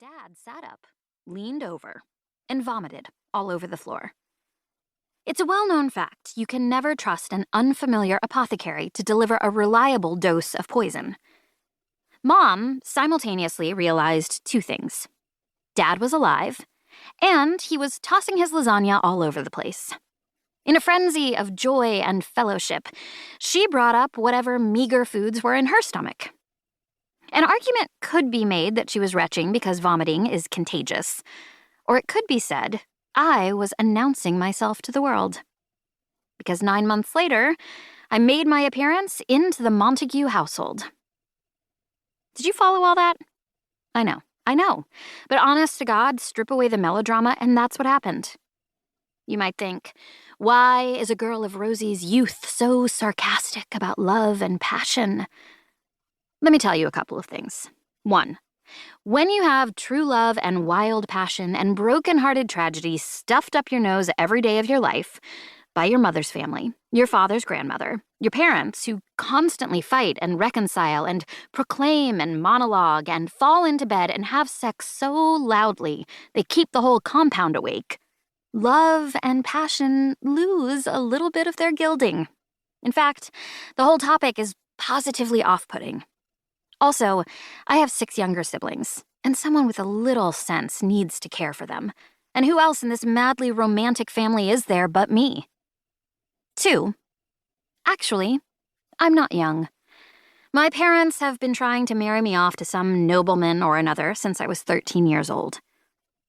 Dad sat up, leaned over, and vomited all over the floor. It's a well-known fact you can never trust an unfamiliar apothecary to deliver a reliable dose of poison. Mom simultaneously realized two things. Dad was alive, and he was tossing his lasagna all over the place. In a frenzy of joy and fellowship, she brought up whatever meager foods were in her stomach. An argument could be made that she was retching because vomiting is contagious, or it could be said I was announcing myself to the world. Because 9 months later, I made my appearance into the Montague household. Did you follow all that? I know. But honest to God, strip away the melodrama, and that's what happened. You might think, why is a girl of Rosie's youth so sarcastic about love and passion? Let me tell you a couple of things. 1. When you have true love and wild passion and broken-hearted tragedy stuffed up your nose every day of your life by your mother's family, your father's grandmother, your parents who constantly fight and reconcile and proclaim and monologue and fall into bed and have sex so loudly they keep the whole compound awake, love and passion lose a little bit of their gilding. In fact, the whole topic is positively off-putting. Also, I have 6 younger siblings, and someone with a little sense needs to care for them. And who else in this madly romantic family is there but me? 2. Actually, I'm not young. My parents have been trying to marry me off to some nobleman or another since I was 13 years old.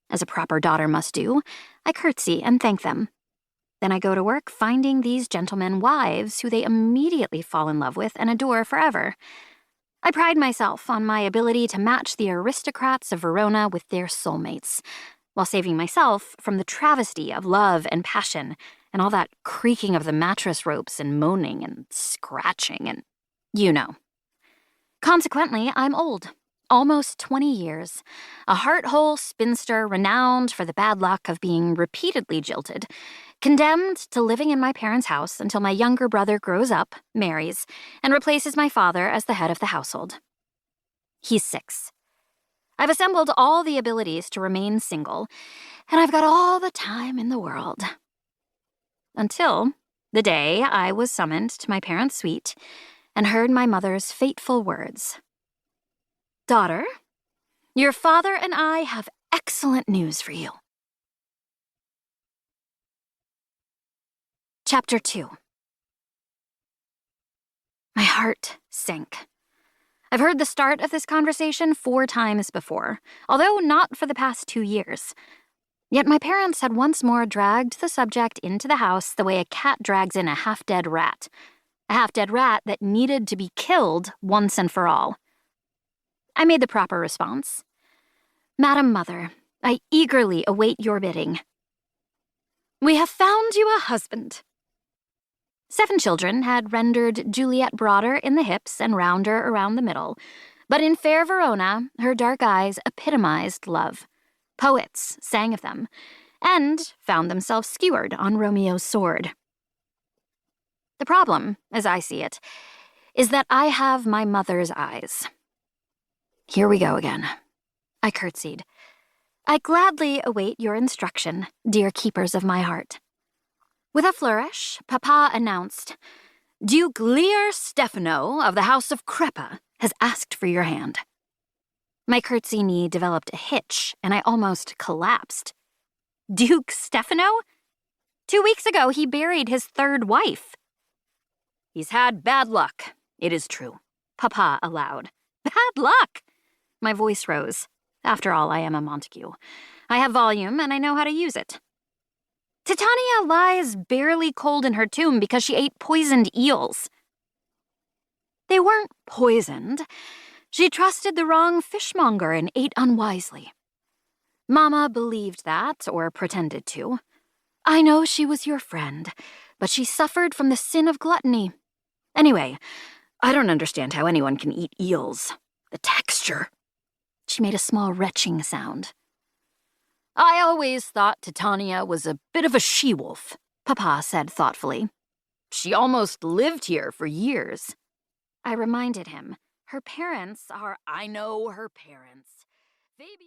As a proper daughter must do, I curtsy and thank them. Then I go to work finding these gentlemen wives who they immediately fall in love with and adore forever. I pride myself on my ability to match the aristocrats of Verona with their soulmates, while saving myself from the travesty of love and passion and all that creaking of the mattress ropes and moaning and scratching and, you know. Consequently, I'm old, almost 20 years, a heart-whole spinster renowned for the bad luck of being repeatedly jilted, condemned to living in my parents' house until my younger brother grows up, marries, and replaces my father as the head of the household. He's 6. I've assembled all the abilities to remain single, and I've got all the time in the world. Until the day I was summoned to my parents' suite and heard my mother's fateful words. Daughter, your father and I have excellent news for you. Chapter 2. My heart sank. I've heard the start of this conversation 4 times before, although not for the past 2 years. Yet my parents had once more dragged the subject into the house the way a cat drags in a half-dead rat. A half-dead rat that needed to be killed once and for all. I made the proper response. Madam Mother, I eagerly await your bidding. We have found you a husband. 7 children had rendered Juliet broader in the hips and rounder around the middle, but in fair Verona, her dark eyes epitomized love. Poets sang of them, and found themselves skewered on Romeo's sword. The problem, as I see it, is that I have my mother's eyes. Here we go again. I curtsied. I gladly await your instruction, dear keepers of my heart. With a flourish, Papa announced, Duke Lear Stefano of the House of Creppa has asked for your hand. My curtsy knee developed a hitch, and I almost collapsed. Duke Stefano? 2 weeks ago, he buried his 3rd wife. He's had bad luck, it is true, Papa allowed. Bad luck? My voice rose. After all, I am a Montague. I have volume, and I know how to use it. Titania lies barely cold in her tomb because she ate poisoned eels. They weren't poisoned. She trusted the wrong fishmonger and ate unwisely. Mama believed that, or pretended to. I know she was your friend, but she suffered from the sin of gluttony. Anyway, I don't understand how anyone can eat eels. The texture. She made a small retching sound. I always thought Titania was a bit of a she-wolf, Papa said thoughtfully. She almost lived here for years. I reminded him, her parents are, I know her parents. Fabian.